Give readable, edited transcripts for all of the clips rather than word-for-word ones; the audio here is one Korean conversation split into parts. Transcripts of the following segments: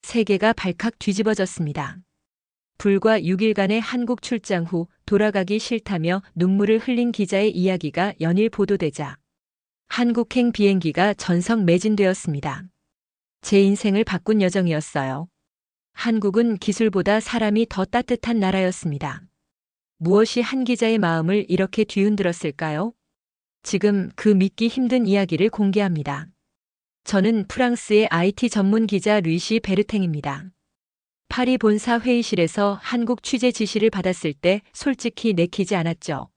세계가 발칵 뒤집어졌습니다. 불과 6일간의 한국 출장 후 돌아가기 싫다며 눈물을 흘린 기자의 이야기가 연일 보도되자 한국행 비행기가 전석 매진되었습니다. 제 인생을 바꾼 여정이었어요. 한국은 기술보다 사람이 더 따뜻한 나라였습니다. 무엇이 한 기자의 마음을 이렇게 뒤흔들었을까요? 지금 그 믿기 힘든 이야기를 공개합니다. 저는 프랑스의 IT 전문 기자 루이시 베르탱입니다. 파리 본사 회의실에서 한국 취재 지시를 받았을 때 솔직히 내키지 않았죠.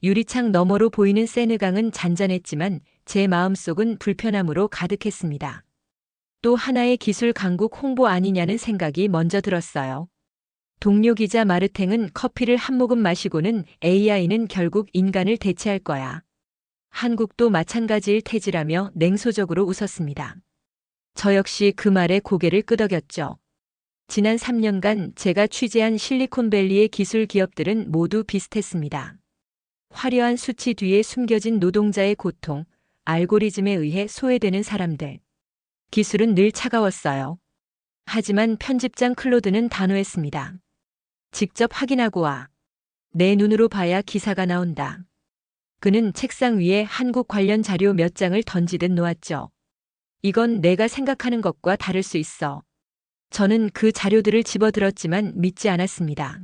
유리창 너머로 보이는 세느강은 잔잔했지만 제 마음속은 불편함으로 가득했습니다. 또 하나의 기술 강국 홍보 아니냐는 생각이 먼저 들었어요. 동료 기자 마르탱은 커피를 한 모금 마시고는 AI는 결국 인간을 대체할 거야. 한국도 마찬가지일 테지라며 냉소적으로 웃었습니다. 저 역시 그 말에 고개를 끄덕였죠. 지난 3년간 제가 취재한 실리콘밸리의 기술 기업들은 모두 비슷했습니다. 화려한 수치 뒤에 숨겨진 노동자의 고통, 알고리즘에 의해 소외되는 사람들. 기술은 늘 차가웠어요. 하지만 편집장 클로드는 단호했습니다. 직접 확인하고 와. 내 눈으로 봐야 기사가 나온다. 그는 책상 위에 한국 관련 자료 몇 장을 던지듯 놓았죠. 이건 내가 생각하는 것과 다를 수 있어. 저는 그 자료들을 집어들었지만 믿지 않았습니다.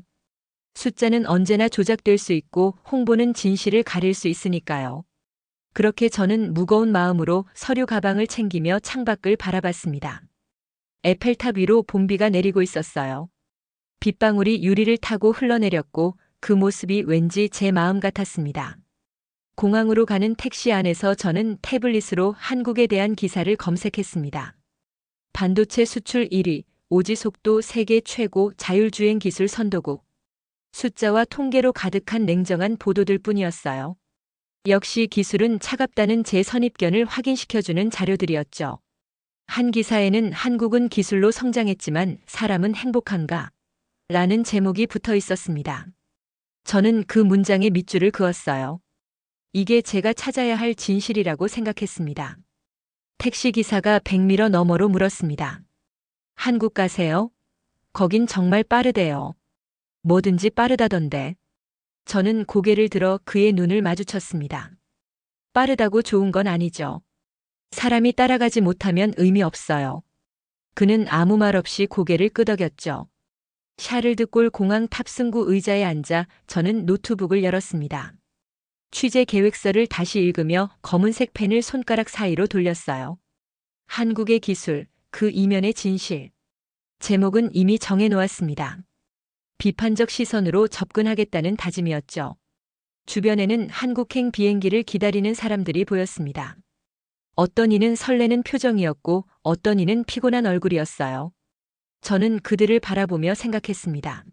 숫자는 언제나 조작될 수 있고 홍보는 진실을 가릴 수 있으니까요. 그렇게 저는 무거운 마음으로 서류 가방을 챙기며 창밖을 바라봤습니다. 에펠탑 위로 봄비가 내리고 있었어요. 빗방울이 유리를 타고 흘러내렸고 그 모습이 왠지 제 마음 같았습니다. 공항으로 가는 택시 안에서 저는 태블릿으로 한국에 대한 기사를 검색했습니다. 반도체 수출 1위, 오지 속도 세계 최고 자율주행 기술 선도국. 숫자와 통계로 가득한 냉정한 보도들 뿐이었어요. 역시 기술은 차갑다는 제 선입견을 확인시켜주는 자료들이었죠. 한 기사에는 한국은 기술로 성장했지만 사람은 행복한가? 라는 제목이 붙어 있었습니다. 저는 그 문장에 밑줄을 그었어요. 이게 제가 찾아야 할 진실이라고 생각했습니다. 택시기사가 100미러 너머로 물었습니다. 한국 가세요? 거긴 정말 빠르대요. 뭐든지 빠르다던데. 저는 고개를 들어 그의 눈을 마주쳤습니다. 빠르다고 좋은 건 아니죠. 사람이 따라가지 못하면 의미 없어요. 그는 아무 말 없이 고개를 끄덕였죠. 샤를드골 공항 탑승구 의자에 앉아 저는 노트북을 열었습니다. 취재 계획서를 다시 읽으며 검은색 펜을 손가락 사이로 돌렸어요. 한국의 기술, 그 이면의 진실. 제목은 이미 정해놓았습니다. 비판적 시선으로 접근하겠다는 다짐이었죠. 주변에는 한국행 비행기를 기다리는 사람들이 보였습니다. 어떤 이는 설레는 표정이었고 어떤 이는 피곤한 얼굴이었어요. 저는 그들을 바라보며 생각했습니다.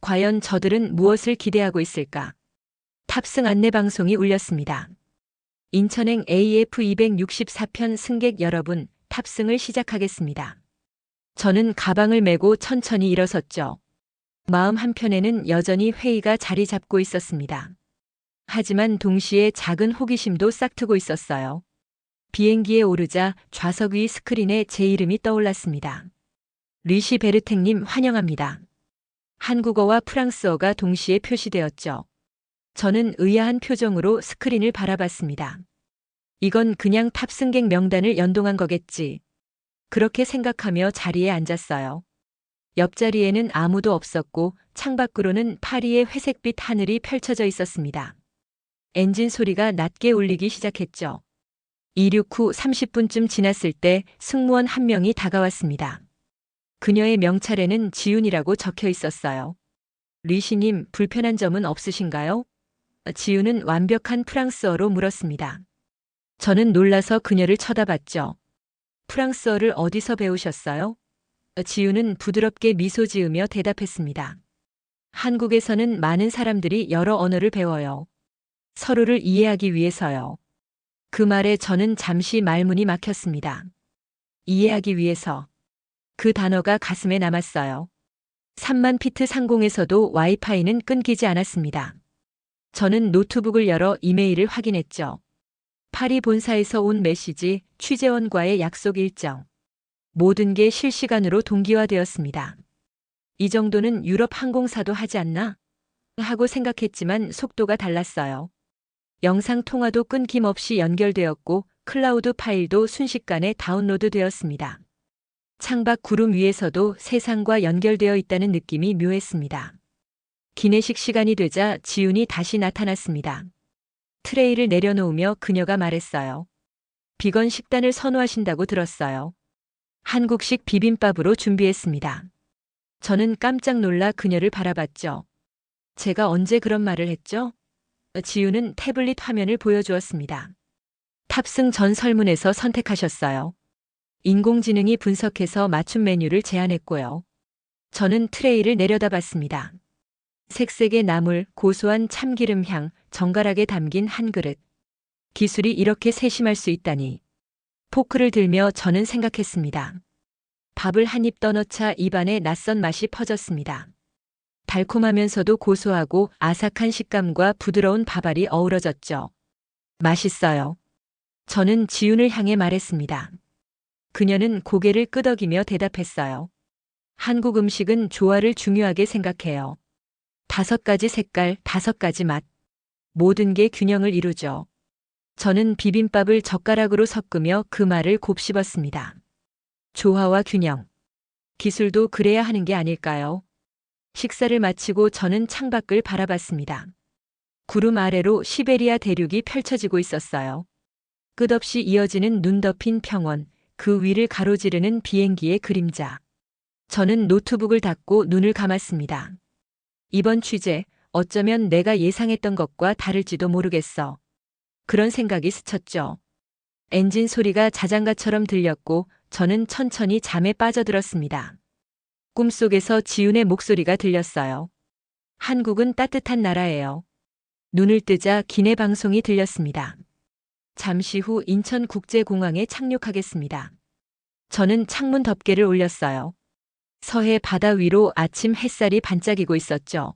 과연 저들은 무엇을 기대하고 있을까? 탑승 안내 방송이 울렸습니다. 인천행 AF264편 승객 여러분, 탑승을 시작하겠습니다. 저는 가방을 메고 천천히 일어섰죠. 마음 한편에는 여전히 회의가 자리 잡고 있었습니다. 하지만 동시에 작은 호기심도 싹트고 있었어요. 비행기에 오르자 좌석 위 스크린에 제 이름이 떠올랐습니다. 루이시 베르탱님 환영합니다. 한국어와 프랑스어가 동시에 표시되었죠. 저는 의아한 표정으로 스크린을 바라봤습니다. 이건 그냥 탑승객 명단을 연동한 거겠지. 그렇게 생각하며 자리에 앉았어요. 옆자리에는 아무도 없었고 창밖으로는 파리의 회색빛 하늘이 펼쳐져 있었습니다. 엔진 소리가 낮게 울리기 시작했죠. 이륙 후 30분쯤 지났을 때 승무원 한 명이 다가왔습니다. 그녀의 명찰에는 지윤이라고 적혀 있었어요. 리시님, 불편한 점은 없으신가요? 지윤은 완벽한 프랑스어로 물었습니다. 저는 놀라서 그녀를 쳐다봤죠. 프랑스어를 어디서 배우셨어요? 지윤은 부드럽게 미소 지으며 대답했습니다. 한국에서는 많은 사람들이 여러 언어를 배워요. 서로를 이해하기 위해서요. 그 말에 저는 잠시 말문이 막혔습니다. 이해하기 위해서. 그 단어가 가슴에 남았어요. 3만 피트 상공에서도 와이파이는 끊기지 않았습니다. 저는 노트북을 열어 이메일을 확인했죠. 파리 본사에서 온 메시지, 취재원과의 약속 일정. 모든 게 실시간으로 동기화되었습니다. 이 정도는 유럽 항공사도 하지 않나? 하고 생각했지만 속도가 달랐어요. 영상 통화도 끊김없이 연결되었고 클라우드 파일도 순식간에 다운로드 되었습니다. 창밖 구름 위에서도 세상과 연결되어 있다는 느낌이 묘했습니다. 기내식 시간이 되자 지훈이 다시 나타났습니다. 트레이를 내려놓으며 그녀가 말했어요. 비건 식단을 선호하신다고 들었어요. 한국식 비빔밥으로 준비했습니다. 저는 깜짝 놀라 그녀를 바라봤죠. 제가 언제 그런 말을 했죠? 지훈은 태블릿 화면을 보여주었습니다. 탑승 전 설문에서 선택하셨어요. 인공지능이 분석해서 맞춤 메뉴를 제안했고요. 저는 트레이를 내려다봤습니다. 색색의 나물, 고소한 참기름 향, 정갈하게 담긴 한 그릇. 기술이 이렇게 세심할 수 있다니. 포크를 들며 저는 생각했습니다. 밥을 한 입 떠넣자 입안에 낯선 맛이 퍼졌습니다. 달콤하면서도 고소하고 아삭한 식감과 부드러운 밥알이 어우러졌죠. 맛있어요. 저는 지훈을 향해 말했습니다. 그녀는 고개를 끄덕이며 대답했어요. 한국 음식은 조화를 중요하게 생각해요. 5가지 색깔, 5가지 맛. 모든 게 균형을 이루죠. 저는 비빔밥을 젓가락으로 섞으며 그 말을 곱씹었습니다. 조화와 균형. 기술도 그래야 하는 게 아닐까요? 식사를 마치고 저는 창밖을 바라봤습니다. 구름 아래로 시베리아 대륙이 펼쳐지고 있었어요. 끝없이 이어지는 눈 덮인 평원, 그 위를 가로지르는 비행기의 그림자. 저는 노트북을 닫고 눈을 감았습니다. 이번 취재, 어쩌면 내가 예상했던 것과 다를지도 모르겠어. 그런 생각이 스쳤죠. 엔진 소리가 자장가처럼 들렸고 저는 천천히 잠에 빠져들었습니다. 꿈속에서 지훈의 목소리가 들렸어요. 한국은 따뜻한 나라예요. 눈을 뜨자 기내 방송이 들렸습니다. 잠시 후 인천국제공항에 착륙하겠습니다. 저는 창문 덮개를 올렸어요. 서해 바다 위로 아침 햇살이 반짝이고 있었죠.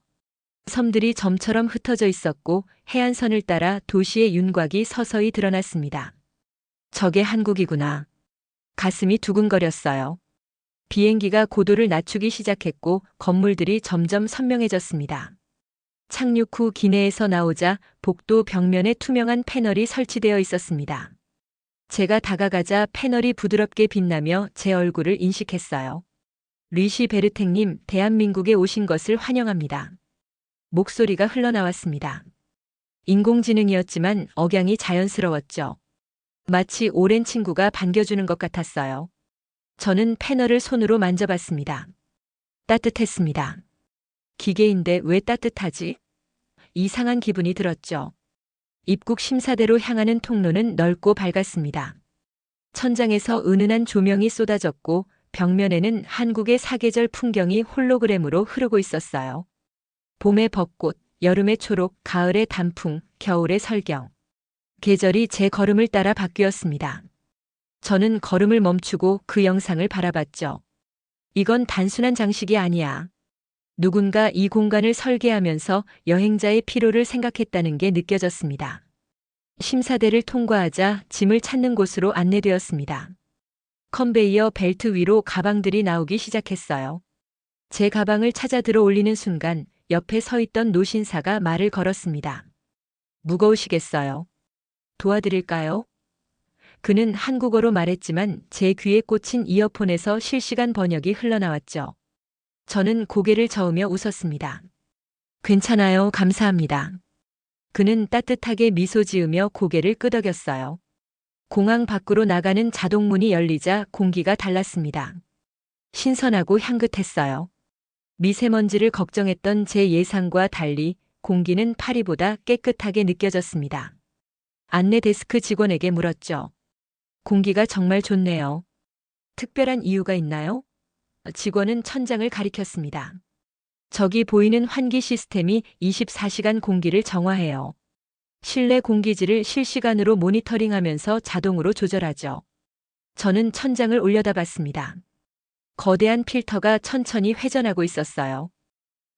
섬들이 점처럼 흩어져 있었고 해안선을 따라 도시의 윤곽이 서서히 드러났습니다. 저게 한국이구나. 가슴이 두근거렸어요. 비행기가 고도를 낮추기 시작했고 건물들이 점점 선명해졌습니다. 착륙 후 기내에서 나오자 복도 벽면에 투명한 패널이 설치되어 있었습니다. 제가 다가가자 패널이 부드럽게 빛나며 제 얼굴을 인식했어요. 리시 베르텍님, 대한민국에 오신 것을 환영합니다. 목소리가 흘러나왔습니다. 인공지능이었지만 억양이 자연스러웠죠. 마치 오랜 친구가 반겨주는 것 같았어요. 저는 패널을 손으로 만져봤습니다. 따뜻했습니다. 기계인데 왜 따뜻하지? 이상한 기분이 들었죠. 입국 심사대로 향하는 통로는 넓고 밝았습니다. 천장에서 은은한 조명이 쏟아졌고 벽면에는 한국의 사계절 풍경이 홀로그램으로 흐르고 있었어요. 봄의 벚꽃, 여름의 초록, 가을의 단풍, 겨울의 설경. 계절이 제 걸음을 따라 바뀌었습니다. 저는 걸음을 멈추고 그 영상을 바라봤죠. 이건 단순한 장식이 아니야. 누군가 이 공간을 설계하면서 여행자의 피로를 생각했다는 게 느껴졌습니다. 심사대를 통과하자 짐을 찾는 곳으로 안내되었습니다. 컨베이어 벨트 위로 가방들이 나오기 시작했어요. 제 가방을 찾아 들어 올리는 순간 옆에 서 있던 노신사가 말을 걸었습니다. 무거우시겠어요? 도와드릴까요? 그는 한국어로 말했지만 제 귀에 꽂힌 이어폰에서 실시간 번역이 흘러나왔죠. 저는 고개를 저으며 웃었습니다. 괜찮아요, 감사합니다. 그는 따뜻하게 미소 지으며 고개를 끄덕였어요. 공항 밖으로 나가는 자동문이 열리자 공기가 달랐습니다. 신선하고 향긋했어요. 미세먼지를 걱정했던 제 예상과 달리 공기는 파리보다 깨끗하게 느껴졌습니다. 안내 데스크 직원에게 물었죠. 공기가 정말 좋네요. 특별한 이유가 있나요? 직원은 천장을 가리켰습니다. 저기 보이는 환기 시스템이 24시간 공기를 정화해요. 실내 공기질을 실시간으로 모니터링하면서 자동으로 조절하죠. 저는 천장을 올려다봤습니다. 거대한 필터가 천천히 회전하고 있었어요.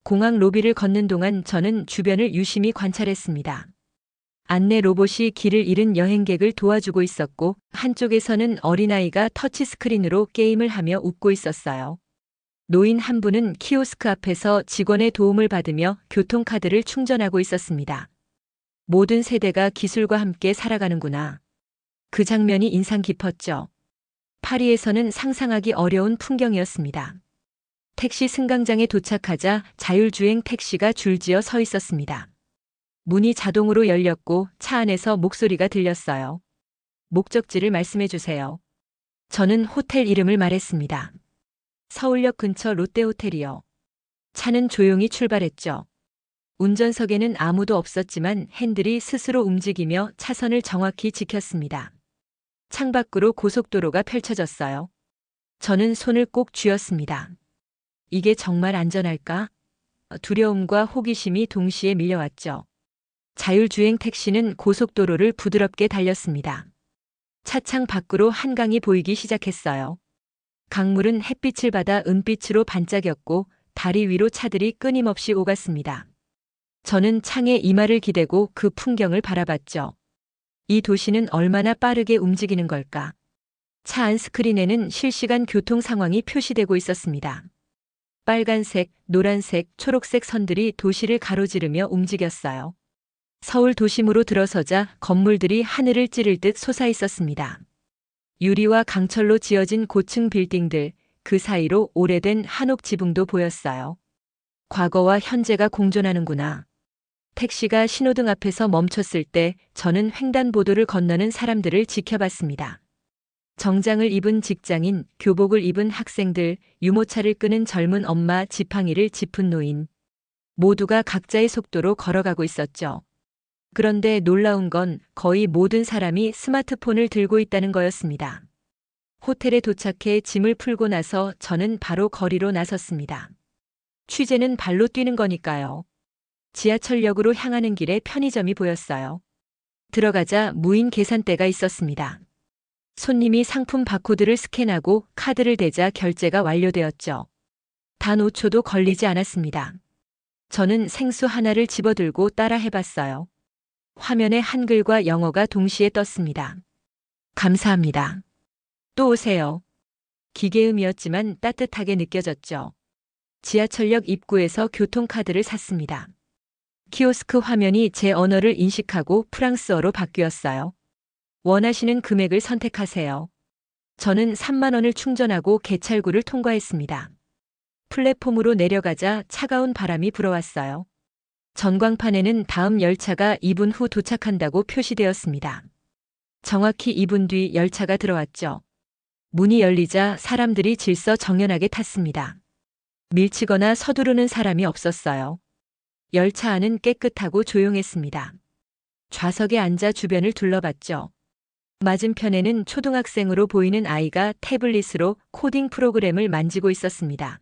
공항 로비를 걷는 동안 저는 주변을 유심히 관찰했습니다. 안내 로봇이 길을 잃은 여행객을 도와주고 있었고 한쪽에서는 어린아이가 터치스크린으로 게임을 하며 웃고 있었어요. 노인 한 분은 키오스크 앞에서 직원의 도움을 받으며 교통카드를 충전하고 있었습니다. 모든 세대가 기술과 함께 살아가는구나. 그 장면이 인상 깊었죠. 파리에서는 상상하기 어려운 풍경이었습니다. 택시 승강장에 도착하자 자율주행 택시가 줄지어 서 있었습니다. 문이 자동으로 열렸고 차 안에서 목소리가 들렸어요. 목적지를 말씀해 주세요. 저는 호텔 이름을 말했습니다. 서울역 근처 롯데호텔이요. 차는 조용히 출발했죠. 운전석에는 아무도 없었지만 핸들이 스스로 움직이며 차선을 정확히 지켰습니다. 창밖으로 고속도로가 펼쳐졌어요. 저는 손을 꼭 쥐었습니다. 이게 정말 안전할까? 두려움과 호기심이 동시에 밀려왔죠. 자율주행 택시는 고속도로를 부드럽게 달렸습니다. 차창 밖으로 한강이 보이기 시작했어요. 강물은 햇빛을 받아 은빛으로 반짝였고 다리 위로 차들이 끊임없이 오갔습니다. 저는 창에 이마를 기대고 그 풍경을 바라봤죠. 이 도시는 얼마나 빠르게 움직이는 걸까? 차 안 스크린에는 실시간 교통 상황이 표시되고 있었습니다. 빨간색, 노란색, 초록색 선들이 도시를 가로지르며 움직였어요. 서울 도심으로 들어서자 건물들이 하늘을 찌를 듯 솟아 있었습니다. 유리와 강철로 지어진 고층 빌딩들, 그 사이로 오래된 한옥 지붕도 보였어요. 과거와 현재가 공존하는구나. 택시가 신호등 앞에서 멈췄을 때 저는 횡단보도를 건너는 사람들을 지켜봤습니다. 정장을 입은 직장인, 교복을 입은 학생들, 유모차를 끄는 젊은 엄마, 지팡이를 짚은 노인. 모두가 각자의 속도로 걸어가고 있었죠. 그런데 놀라운 건 거의 모든 사람이 스마트폰을 들고 있다는 거였습니다. 호텔에 도착해 짐을 풀고 나서 저는 바로 거리로 나섰습니다. 취재는 발로 뛰는 거니까요. 지하철역으로 향하는 길에 편의점이 보였어요. 들어가자 무인 계산대가 있었습니다. 손님이 상품 바코드를 스캔하고 카드를 대자 결제가 완료되었죠. 단 5초도 걸리지 않았습니다. 저는 생수 하나를 집어들고 따라 해봤어요. 화면에 한글과 영어가 동시에 떴습니다. 감사합니다. 또 오세요. 기계음이었지만 따뜻하게 느껴졌죠. 지하철역 입구에서 교통카드를 샀습니다. 키오스크 화면이 제 언어를 인식하고 프랑스어로 바뀌었어요. 원하시는 금액을 선택하세요. 저는 3만 원을 충전하고 개찰구를 통과했습니다. 플랫폼으로 내려가자 차가운 바람이 불어왔어요. 전광판에는 다음 열차가 2분 후 도착한다고 표시되었습니다. 정확히 2분 뒤 열차가 들어왔죠. 문이 열리자 사람들이 질서정연하게 탔습니다. 밀치거나 서두르는 사람이 없었어요. 열차 안은 깨끗하고 조용했습니다. 좌석에 앉아 주변을 둘러봤죠. 맞은편에는 초등학생으로 보이는 아이가 태블릿으로 코딩 프로그램을 만지고 있었습니다.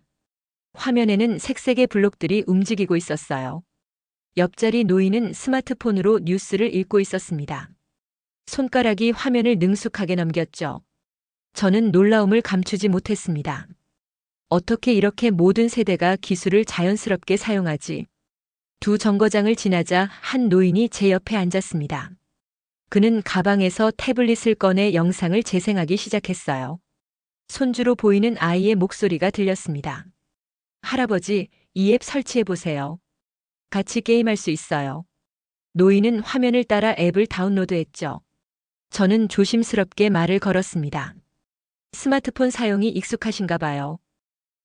화면에는 색색의 블록들이 움직이고 있었어요. 옆자리 노인은 스마트폰으로 뉴스를 읽고 있었습니다. 손가락이 화면을 능숙하게 넘겼죠. 저는 놀라움을 감추지 못했습니다. 어떻게 이렇게 모든 세대가 기술을 자연스럽게 사용하지? 두 정거장을 지나자 한 노인이 제 옆에 앉았습니다. 그는 가방에서 태블릿을 꺼내 영상을 재생하기 시작했어요. 손주로 보이는 아이의 목소리가 들렸습니다. 할아버지, 이 앱 설치해보세요. 같이 게임할 수 있어요. 노인은 화면을 따라 앱을 다운로드했죠. 저는 조심스럽게 말을 걸었습니다. 스마트폰 사용이 익숙하신가 봐요.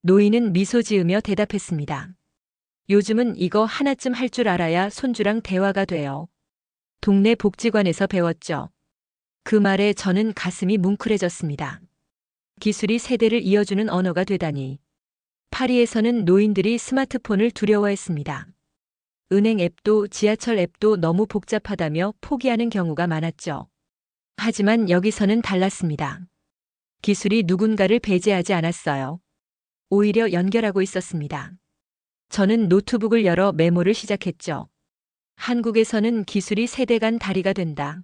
노인은 미소 지으며 대답했습니다. 요즘은 이거 하나쯤 할 줄 알아야 손주랑 대화가 돼요. 동네 복지관에서 배웠죠. 그 말에 저는 가슴이 뭉클해졌습니다. 기술이 세대를 이어주는 언어가 되다니. 파리에서는 노인들이 스마트폰을 두려워했습니다. 은행 앱도 지하철 앱도 너무 복잡하다며 포기하는 경우가 많았죠. 하지만 여기서는 달랐습니다. 기술이 누군가를 배제하지 않았어요. 오히려 연결하고 있었습니다. 저는 노트북을 열어 메모를 시작했죠. 한국에서는 기술이 세대 간 다리가 된다.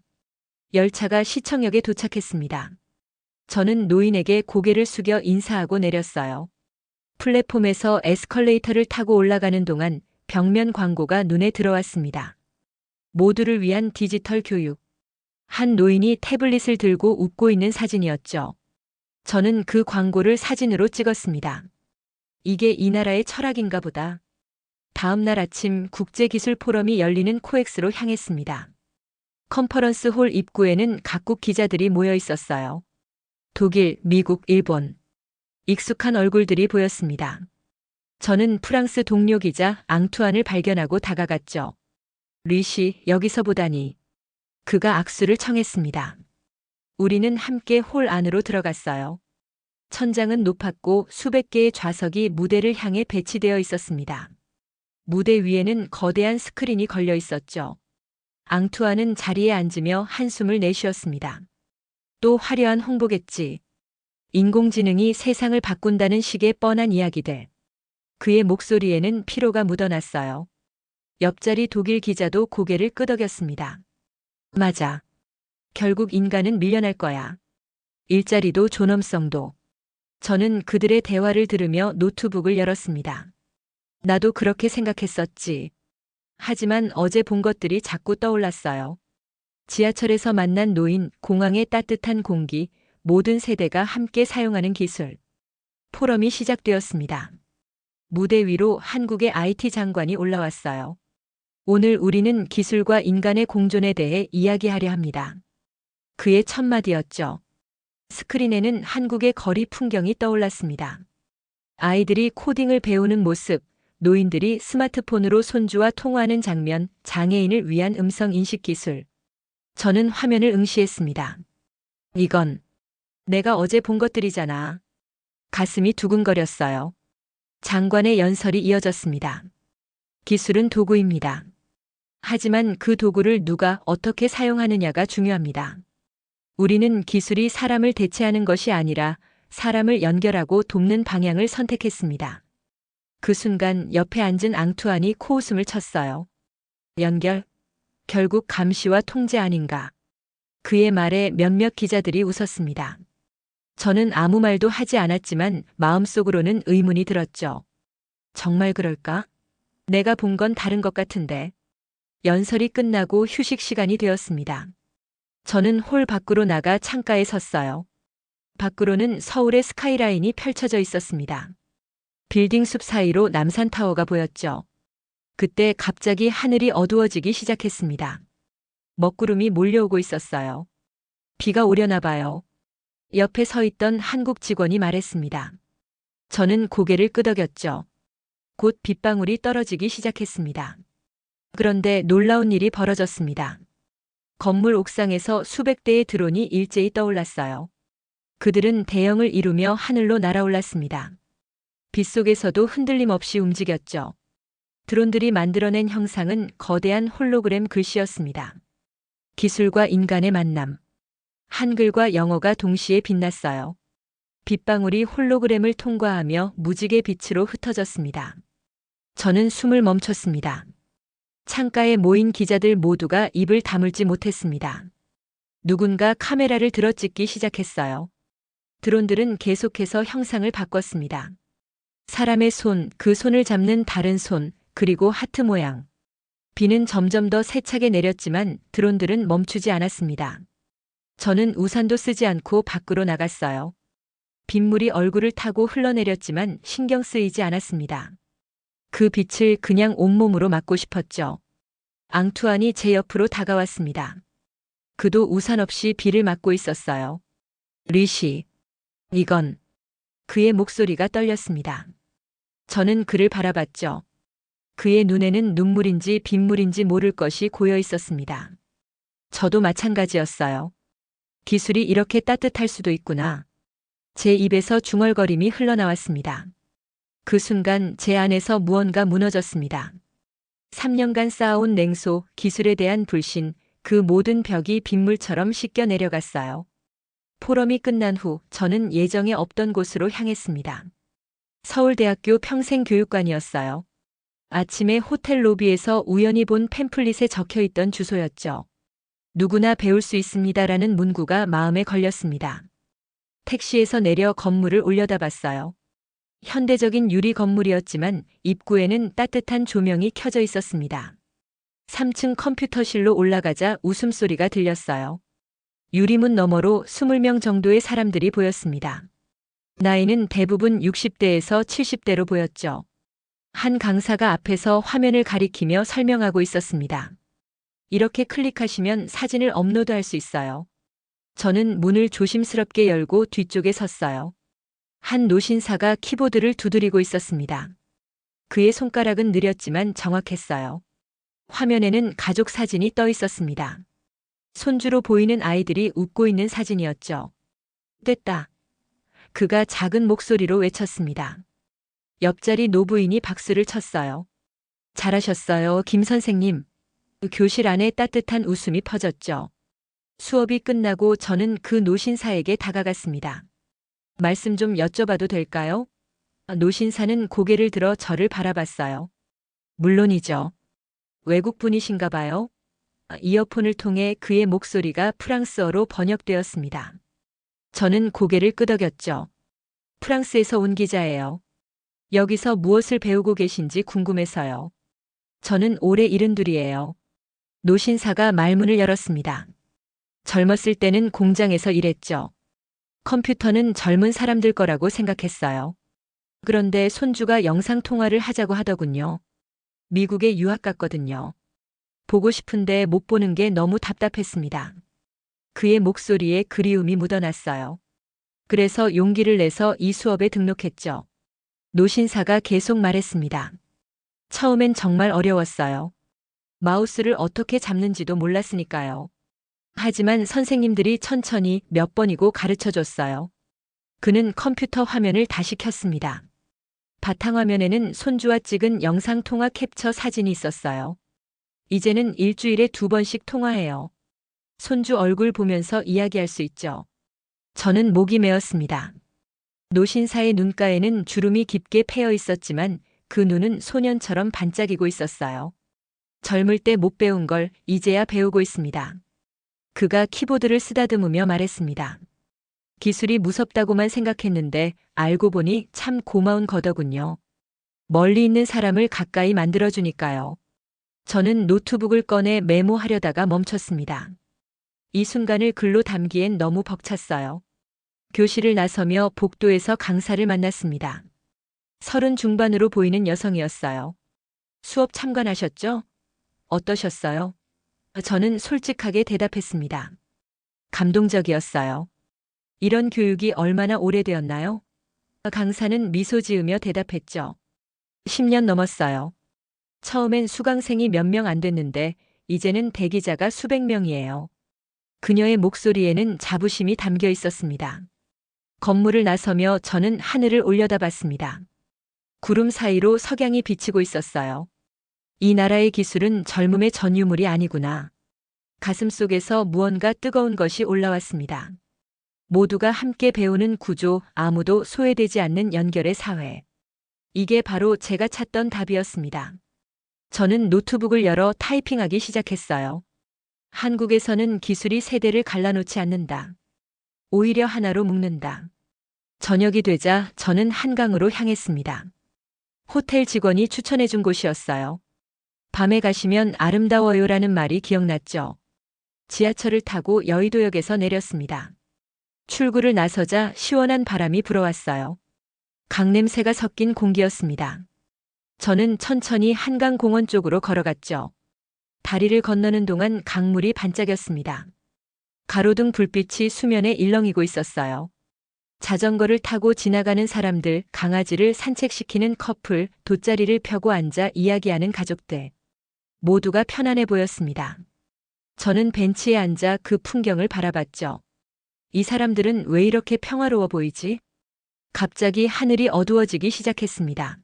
열차가 시청역에 도착했습니다. 저는 노인에게 고개를 숙여 인사하고 내렸어요. 플랫폼에서 에스컬레이터를 타고 올라가는 동안 벽면 광고가 눈에 들어왔습니다. 모두를 위한 디지털 교육. 한 노인이 태블릿을 들고 웃고 있는 사진이었죠. 저는 그 광고를 사진으로 찍었습니다. 이게 이 나라의 철학인가 보다. 다음 날 아침 국제기술 포럼이 열리는 코엑스로 향했습니다. 컨퍼런스 홀 입구에는 각국 기자들이 모여 있었어요. 독일, 미국, 일본. 익숙한 얼굴들이 보였습니다. 저는 프랑스 동료 기자 앙투안을 발견하고 다가갔죠. 리시, 여기서 보다니. 그가 악수를 청했습니다. 우리는 함께 홀 안으로 들어갔어요. 천장은 높았고 수백 개의 좌석이 무대를 향해 배치되어 있었습니다. 무대 위에는 거대한 스크린이 걸려 있었죠. 앙투안은 자리에 앉으며 한숨을 내쉬었습니다. 또 화려한 홍보겠지. 인공지능이 세상을 바꾼다는 식의 뻔한 이야기들. 그의 목소리에는 피로가 묻어났어요. 옆자리 독일 기자도 고개를 끄덕였습니다. 맞아. 결국 인간은 밀려날 거야. 일자리도 존엄성도. 저는 그들의 대화를 들으며 노트북을 열었습니다. 나도 그렇게 생각했었지. 하지만 어제 본 것들이 자꾸 떠올랐어요. 지하철에서 만난 노인, 공항의 따뜻한 공기, 모든 세대가 함께 사용하는 기술. 포럼이 시작되었습니다. 무대 위로 한국의 IT 장관이 올라왔어요. 오늘 우리는 기술과 인간의 공존에 대해 이야기하려 합니다. 그의 첫 마디였죠. 스크린에는 한국의 거리 풍경이 떠올랐습니다. 아이들이 코딩을 배우는 모습, 노인들이 스마트폰으로 손주와 통화하는 장면, 장애인을 위한 음성 인식 기술. 저는 화면을 응시했습니다. 이건 내가 어제 본 것들이잖아. 가슴이 두근거렸어요. 장관의 연설이 이어졌습니다. 기술은 도구입니다. 하지만 그 도구를 누가 어떻게 사용하느냐가 중요합니다. 우리는 기술이 사람을 대체하는 것이 아니라 사람을 연결하고 돕는 방향을 선택했습니다. 그 순간 옆에 앉은 앙투안이 코웃음을 쳤어요. 연결? 결국 감시와 통제 아닌가. 그의 말에 몇몇 기자들이 웃었습니다. 저는 아무 말도 하지 않았지만 마음속으로는 의문이 들었죠. 정말 그럴까? 내가 본 건 다른 것 같은데. 연설이 끝나고 휴식 시간이 되었습니다. 저는 홀 밖으로 나가 창가에 섰어요. 밖으로는 서울의 스카이라인이 펼쳐져 있었습니다. 빌딩 숲 사이로 남산타워가 보였죠. 그때 갑자기 하늘이 어두워지기 시작했습니다. 먹구름이 몰려오고 있었어요. 비가 오려나 봐요. 옆에 서 있던 한국 직원이 말했습니다. 저는 고개를 끄덕였죠. 곧 빗방울이 떨어지기 시작했습니다. 그런데 놀라운 일이 벌어졌습니다. 건물 옥상에서 수백 대의 드론이 일제히 떠올랐어요. 그들은 대형을 이루며 하늘로 날아올랐습니다. 빗속에서도 흔들림 없이 움직였죠. 드론들이 만들어낸 형상은 거대한 홀로그램 글씨였습니다. 기술과 인간의 만남. 한글과 영어가 동시에 빛났어요. 빗방울이 홀로그램을 통과하며 무지개 빛으로 흩어졌습니다. 저는 숨을 멈췄습니다. 창가에 모인 기자들 모두가 입을 다물지 못했습니다. 누군가 카메라를 들어 찍기 시작했어요. 드론들은 계속해서 형상을 바꿨습니다. 사람의 손, 그 손을 잡는 다른 손, 그리고 하트 모양. 비는 점점 더 세차게 내렸지만 드론들은 멈추지 않았습니다. 저는 우산도 쓰지 않고 밖으로 나갔어요. 빗물이 얼굴을 타고 흘러내렸지만 신경 쓰이지 않았습니다. 그 빛을 그냥 온몸으로 맞고 싶었죠. 앙투안이 제 옆으로 다가왔습니다. 그도 우산 없이 비를 맞고 있었어요. 리시. 이건. 그의 목소리가 떨렸습니다. 저는 그를 바라봤죠. 그의 눈에는 눈물인지 빗물인지 모를 것이 고여 있었습니다. 저도 마찬가지였어요. 기술이 이렇게 따뜻할 수도 있구나. 제 입에서 중얼거림이 흘러나왔습니다. 그 순간 제 안에서 무언가 무너졌습니다. 3년간 쌓아온 냉소, 기술에 대한 불신, 그 모든 벽이 빗물처럼 씻겨 내려갔어요. 포럼이 끝난 후 저는 예정에 없던 곳으로 향했습니다. 서울대학교 평생교육관이었어요. 아침에 호텔 로비에서 우연히 본 팸플릿에 적혀있던 주소였죠. 누구나 배울 수 있습니다라는 문구가 마음에 걸렸습니다. 택시에서 내려 건물을 올려다봤어요. 현대적인 유리 건물이었지만 입구에는 따뜻한 조명이 켜져 있었습니다. 3층 컴퓨터실로 올라가자 웃음소리가 들렸어요. 유리문 너머로 20명 정도의 사람들이 보였습니다. 나이는 대부분 60대에서 70대로 보였죠. 한 강사가 앞에서 화면을 가리키며 설명하고 있었습니다. 이렇게 클릭하시면 사진을 업로드할 수 있어요. 저는 문을 조심스럽게 열고 뒤쪽에 섰어요. 한 노신사가 키보드를 두드리고 있었습니다. 그의 손가락은 느렸지만 정확했어요. 화면에는 가족 사진이 떠 있었습니다. 손주로 보이는 아이들이 웃고 있는 사진이었죠. 됐다. 그가 작은 목소리로 외쳤습니다. 옆자리 노부인이 박수를 쳤어요. 잘하셨어요, 김 선생님. 교실 안에 따뜻한 웃음이 퍼졌죠. 수업이 끝나고 저는 그 노신사에게 다가갔습니다. 말씀 좀 여쭤봐도 될까요? 노신사는 고개를 들어 저를 바라봤어요. 물론이죠. 외국분이신가 봐요. 이어폰을 통해 그의 목소리가 프랑스어로 번역되었습니다. 저는 고개를 끄덕였죠. 프랑스에서 온 기자예요. 여기서 무엇을 배우고 계신지 궁금해서요. 저는 올해 72이에요. 노신사가 말문을 열었습니다. 젊었을 때는 공장에서 일했죠. 컴퓨터는 젊은 사람들 거라고 생각했어요. 그런데 손주가 영상통화를 하자고 하더군요. 미국에 유학 갔거든요. 보고 싶은데 못 보는 게 너무 답답했습니다. 그의 목소리에 그리움이 묻어났어요. 그래서 용기를 내서 이 수업에 등록했죠. 노신사가 계속 말했습니다. 처음엔 정말 어려웠어요. 마우스를 어떻게 잡는지도 몰랐으니까요. 하지만 선생님들이 천천히 몇 번이고 가르쳐 줬어요. 그는 컴퓨터 화면을 다시 켰습니다. 바탕화면에는 손주와 찍은 영상통화 캡처 사진이 있었어요. 이제는 일주일에 2번씩 통화해요. 손주 얼굴 보면서 이야기할 수 있죠. 저는 목이 메었습니다. 노신사의 눈가에는 주름이 깊게 패여 있었지만 그 눈은 소년처럼 반짝이고 있었어요. 젊을 때 못 배운 걸 이제야 배우고 있습니다. 그가 키보드를 쓰다듬으며 말했습니다. 기술이 무섭다고만 생각했는데 알고 보니 참 고마운 거더군요. 멀리 있는 사람을 가까이 만들어주니까요. 저는 노트북을 꺼내 메모하려다가 멈췄습니다. 이 순간을 글로 담기엔 너무 벅찼어요. 교실을 나서며 복도에서 강사를 만났습니다. 30 중반으로 보이는 여성이었어요. 수업 참관하셨죠? 어떠셨어요? 저는 솔직하게 대답했습니다. 감동적이었어요. 이런 교육이 얼마나 오래되었나요? 강사는 미소 지으며 대답했죠. 10년 넘었어요. 처음엔 수강생이 몇 명 안 됐는데 이제는 대기자가 수백 명이에요. 그녀의 목소리에는 자부심이 담겨 있었습니다. 건물을 나서며 저는 하늘을 올려다봤습니다. 구름 사이로 석양이 비치고 있었어요. 이 나라의 기술은 젊음의 전유물이 아니구나. 가슴속에서 무언가 뜨거운 것이 올라왔습니다. 모두가 함께 배우는 구조, 아무도 소외되지 않는 연결의 사회. 이게 바로 제가 찾던 답이었습니다. 저는 노트북을 열어 타이핑하기 시작했어요. 한국에서는 기술이 세대를 갈라놓지 않는다. 오히려 하나로 묶는다. 저녁이 되자 저는 한강으로 향했습니다. 호텔 직원이 추천해준 곳이었어요. 밤에 가시면 아름다워요라는 말이 기억났죠. 지하철을 타고 여의도역에서 내렸습니다. 출구를 나서자 시원한 바람이 불어왔어요. 강냄새가 섞인 공기였습니다. 저는 천천히 한강공원 쪽으로 걸어갔죠. 다리를 건너는 동안 강물이 반짝였습니다. 가로등 불빛이 수면에 일렁이고 있었어요. 자전거를 타고 지나가는 사람들, 강아지를 산책시키는 커플, 돗자리를 펴고 앉아 이야기하는 가족들. 모두가 편안해 보였습니다. 저는 벤치에 앉아 그 풍경을 바라봤죠. 이 사람들은 왜 이렇게 평화로워 보이지? 갑자기 하늘이 어두워지기 시작했습니다.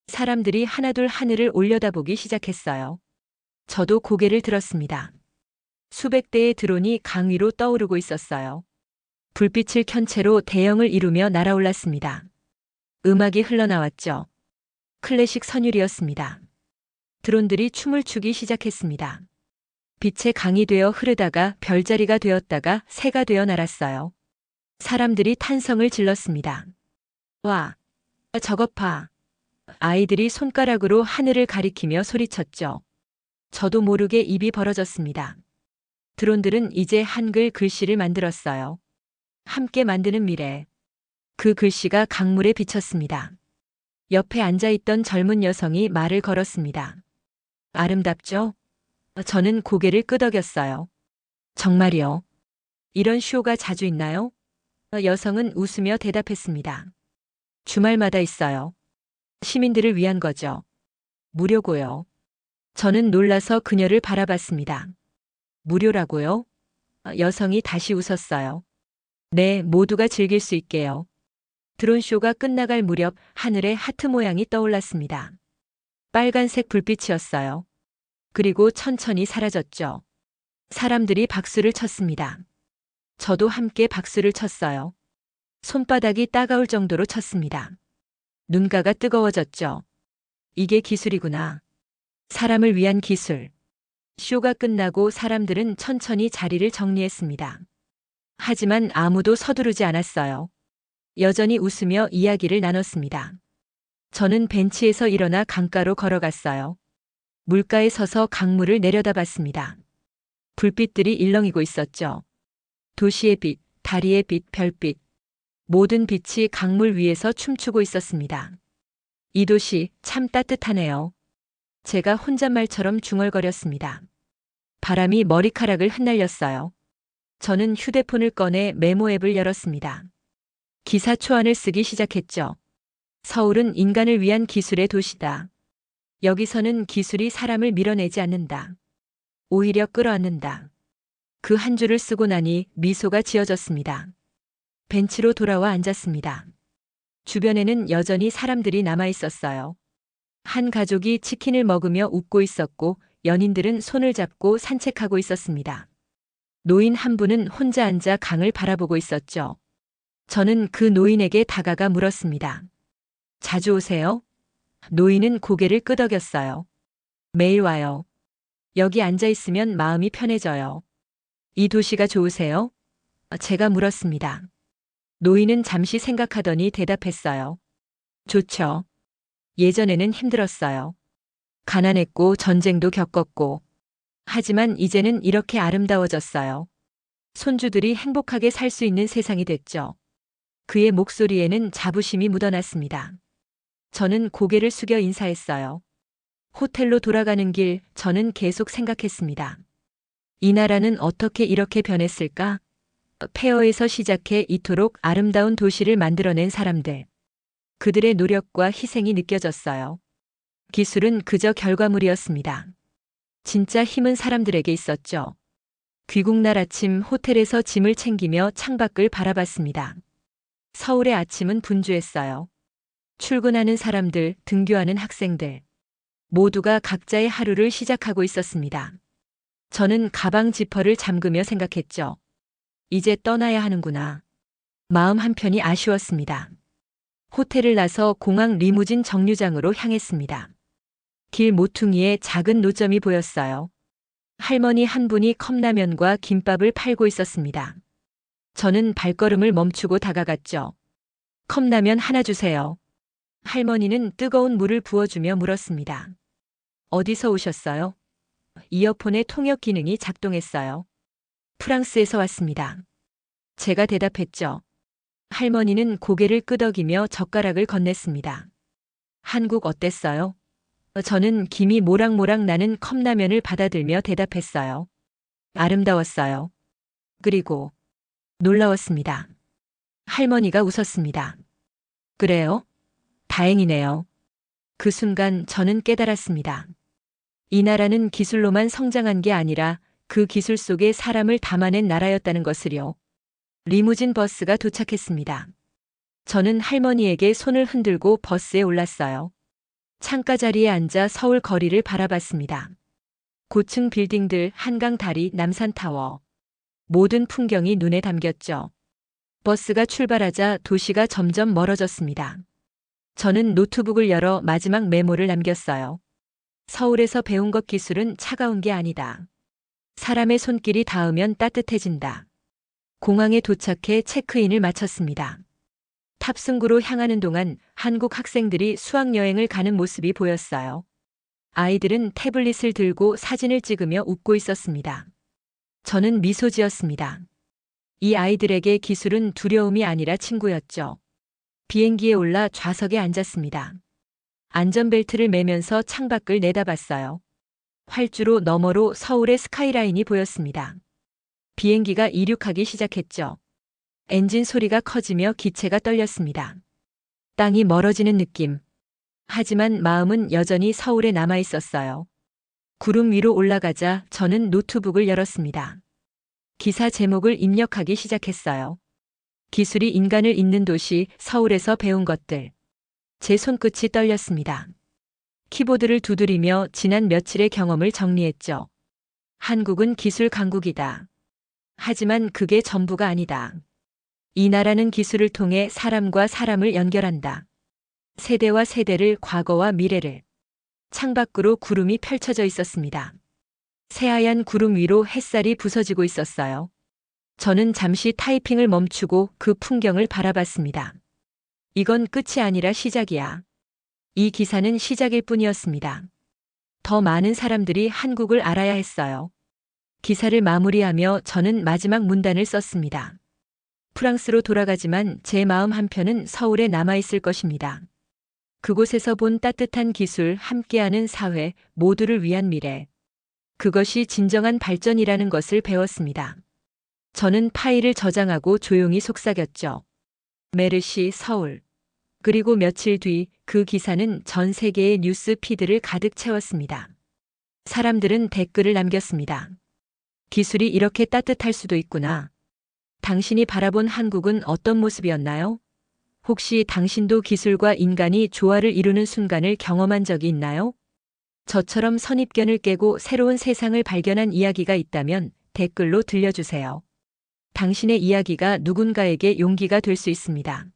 사람들이 하나둘 하늘을 올려다보기 시작했어요. 저도 고개를 들었습니다. 수백 대의 드론이 강 위로 떠오르고 있었어요. 불빛을 켠 채로 대형을 이루며 날아올랐습니다. 음악이 흘러나왔죠. 클래식 선율이었습니다. 드론들이 춤을 추기 시작했습니다. 빛의 강이 되어 흐르다가 별자리가 되었다가 새가 되어 날았어요. 사람들이 탄성을 질렀습니다. 와, 저것 봐. 아이들이 손가락으로 하늘을 가리키며 소리쳤죠. 저도 모르게 입이 벌어졌습니다. 드론들은 이제 한글 글씨를 만들었어요. 함께 만드는 미래. 그 글씨가 강물에 비쳤습니다. 옆에 앉아있던 젊은 여성이 말을 걸었습니다. 아름답죠? 저는 고개를 끄덕였어요. 정말이요. 이런 쇼가 자주 있나요? 여성은 웃으며 대답했습니다. 주말마다 있어요. 시민들을 위한 거죠. 무료고요. 저는 놀라서 그녀를 바라봤습니다. 무료라고요? 여성이 다시 웃었어요. 네, 모두가 즐길 수 있게요. 드론쇼가 끝나갈 무렵 하늘에 하트 모양이 떠올랐습니다. 빨간색 불빛이었어요. 그리고 천천히 사라졌죠. 사람들이 박수를 쳤습니다. 저도 함께 박수를 쳤어요. 손바닥이 따가울 정도로 쳤습니다. 눈가가 뜨거워졌죠. 이게 기술이구나. 사람을 위한 기술. 쇼가 끝나고 사람들은 천천히 자리를 정리했습니다. 하지만 아무도 서두르지 않았어요. 여전히 웃으며 이야기를 나눴습니다. 저는 벤치에서 일어나 강가로 걸어갔어요. 물가에 서서 강물을 내려다봤습니다. 불빛들이 일렁이고 있었죠. 도시의 빛, 다리의 빛, 별빛. 모든 빛이 강물 위에서 춤추고 있었습니다. 이 도시 참 따뜻하네요. 제가 혼잣말처럼 중얼거렸습니다. 바람이 머리카락을 흩날렸어요. 저는 휴대폰을 꺼내 메모 앱을 열었습니다. 기사 초안을 쓰기 시작했죠. 서울은 인간을 위한 기술의 도시다. 여기서는 기술이 사람을 밀어내지 않는다. 오히려 끌어안는다. 그 한 줄을 쓰고 나니 미소가 지어졌습니다. 벤치로 돌아와 앉았습니다. 주변에는 여전히 사람들이 남아 있었어요. 한 가족이 치킨을 먹으며 웃고 있었고 연인들은 손을 잡고 산책하고 있었습니다. 노인 한 분은 혼자 앉아 강을 바라보고 있었죠. 저는 그 노인에게 다가가 물었습니다. 자주 오세요? 노인은 고개를 끄덕였어요. 매일 와요. 여기 앉아 있으면 마음이 편해져요. 이 도시가 좋으세요? 제가 물었습니다. 노인은 잠시 생각하더니 대답했어요. 좋죠. 예전에는 힘들었어요. 가난했고 전쟁도 겪었고. 하지만 이제는 이렇게 아름다워졌어요. 손주들이 행복하게 살 수 있는 세상이 됐죠. 그의 목소리에는 자부심이 묻어났습니다. 저는 고개를 숙여 인사했어요. 호텔로 돌아가는 길 저는 계속 생각했습니다. 이 나라는 어떻게 이렇게 변했을까? 폐허에서 시작해 이토록 아름다운 도시를 만들어낸 사람들. 그들의 노력과 희생이 느껴졌어요. 기술은 그저 결과물이었습니다. 진짜 힘은 사람들에게 있었죠. 귀국날 아침 호텔에서 짐을 챙기며 창밖을 바라봤습니다. 서울의 아침은 분주했어요. 출근하는 사람들, 등교하는 학생들. 모두가 각자의 하루를 시작하고 있었습니다. 저는 가방 지퍼를 잠그며 생각했죠. 이제 떠나야 하는구나. 마음 한편이 아쉬웠습니다. 호텔을 나서 공항 리무진 정류장으로 향했습니다. 길 모퉁이에 작은 노점이 보였어요. 할머니 한 분이 컵라면과 김밥을 팔고 있었습니다. 저는 발걸음을 멈추고 다가갔죠. 컵라면 하나 주세요. 할머니는 뜨거운 물을 부어주며 물었습니다. 어디서 오셨어요? 이어폰의 통역 기능이 작동했어요. 프랑스에서 왔습니다. 제가 대답했죠. 할머니는 고개를 끄덕이며 젓가락을 건넸습니다. 한국 어땠어요? 저는 김이 모락모락 나는 컵라면을 받아들며 대답했어요. 아름다웠어요. 그리고 놀라웠습니다. 할머니가 웃었습니다. 그래요? 다행이네요. 그 순간 저는 깨달았습니다. 이 나라는 기술로만 성장한 게 아니라 그 기술 속에 사람을 담아낸 나라였다는 것을요. 리무진 버스가 도착했습니다. 저는 할머니에게 손을 흔들고 버스에 올랐어요. 창가 자리에 앉아 서울 거리를 바라봤습니다. 고층 빌딩들, 한강 다리, 남산타워. 모든 풍경이 눈에 담겼죠. 버스가 출발하자 도시가 점점 멀어졌습니다. 저는 노트북을 열어 마지막 메모를 남겼어요. 서울에서 배운 것 기술은 차가운 게 아니다. 사람의 손길이 닿으면 따뜻해진다. 공항에 도착해 체크인을 마쳤습니다. 탑승구로 향하는 동안 한국 학생들이 수학여행을 가는 모습이 보였어요. 아이들은 태블릿을 들고 사진을 찍으며 웃고 있었습니다. 저는 미소 지었습니다. 이 아이들에게 기술은 두려움이 아니라 친구였죠. 비행기에 올라 좌석에 앉았습니다. 안전벨트를 매면서 창밖을 내다봤어요. 활주로 너머로 서울의 스카이라인이 보였습니다. 비행기가 이륙하기 시작했죠. 엔진 소리가 커지며 기체가 떨렸습니다. 땅이 멀어지는 느낌. 하지만 마음은 여전히 서울에 남아 있었어요. 구름 위로 올라가자 저는 노트북을 열었습니다. 기사 제목을 입력하기 시작했어요. 기술이 인간을 잇는 도시, 서울에서 배운 것들. 제 손끝이 떨렸습니다. 키보드를 두드리며 지난 며칠의 경험을 정리했죠. 한국은 기술 강국이다. 하지만 그게 전부가 아니다. 이 나라는 기술을 통해 사람과 사람을 연결한다. 세대와 세대를, 과거와 미래를. 창밖으로 구름이 펼쳐져 있었습니다. 새하얀 구름 위로 햇살이 부서지고 있었어요. 저는 잠시 타이핑을 멈추고 그 풍경을 바라봤습니다. 이건 끝이 아니라 시작이야. 이 기사는 시작일 뿐이었습니다. 더 많은 사람들이 한국을 알아야 했어요. 기사를 마무리하며 저는 마지막 문단을 썼습니다. 프랑스로 돌아가지만 제 마음 한편은 서울에 남아있을 것입니다. 그곳에서 본 따뜻한 기술, 함께하는 사회, 모두를 위한 미래. 그것이 진정한 발전이라는 것을 배웠습니다. 저는 파일을 저장하고 조용히 속삭였죠. 메르시, 서울. 그리고 며칠 뒤 그 기사는 전 세계의 뉴스 피드를 가득 채웠습니다. 사람들은 댓글을 남겼습니다. 기술이 이렇게 따뜻할 수도 있구나. 당신이 바라본 한국은 어떤 모습이었나요? 혹시 당신도 기술과 인간이 조화를 이루는 순간을 경험한 적이 있나요? 저처럼 선입견을 깨고 새로운 세상을 발견한 이야기가 있다면 댓글로 들려주세요. 당신의 이야기가 누군가에게 용기가 될 수 있습니다.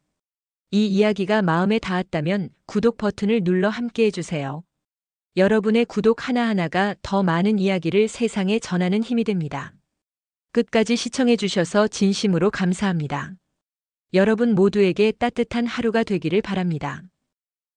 이 이야기가 마음에 닿았다면 구독 버튼을 눌러 함께 해주세요. 여러분의 구독 하나하나가 더 많은 이야기를 세상에 전하는 힘이 됩니다. 끝까지 시청해 주셔서 진심으로 감사합니다. 여러분 모두에게 따뜻한 하루가 되기를 바랍니다.